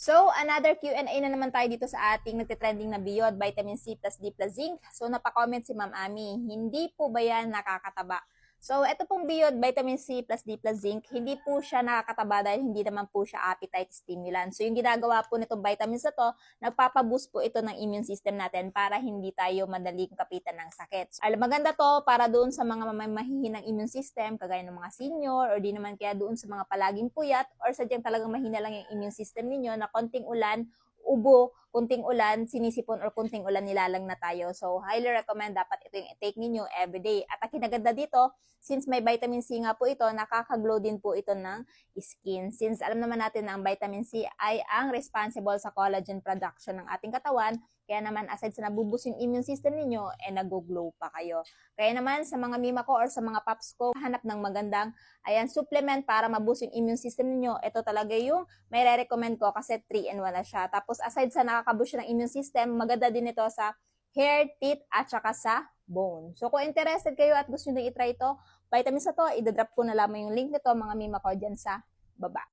So, another Q&A na naman tayo dito sa ating nagtitrending na Beyond Vitamin C plus D plus Zinc. So, napakomment si Ma'am Ami, hindi po ba yan nakakataba? So, ito pong Beyond Vitamin C plus D plus Zinc, hindi po siya nakakataba dahil hindi naman po siya appetite stimulant. So, yung ginagawa po nitong vitamins na to, nagpapaboost po ito ng immune system natin para hindi tayo madaling kapitan ng sakit. So, maganda to para doon sa mga mahihinang immune system, kagaya ng mga senior, or di naman kaya doon sa mga palaging puyat, or sadyang talagang mahina lang yung immune system ninyo na konting ulan, ubo, kunting ulan, sinisipon or kunting ulan nilalang na tayo. So, highly recommend dapat ito yung i-take ninyo everyday. At ang kinaganda dito, since may vitamin C nga po ito, nakaka-glow din po ito ng skin. Since alam naman natin na ang vitamin C ay ang responsible sa collagen production ng ating katawan, kaya naman aside sa nabubus yung immune system ninyo, nag-glow pa kayo. Kaya naman sa mga mima ko or sa mga paps ko, hanap ng magandang supplement para maboost yung immune system niyo. Ito talaga yung may re-recommend ko kasi 3-in-1 na siya. Tapos aside sa nakaka-boost ng immune system, maganda din ito sa hair, teeth, at saka sa bone. So kung interested kayo at gusto nyo i-try ito, vitamins na to, idadrop ko na lamang yung link nito mga mima ko dyan sa baba.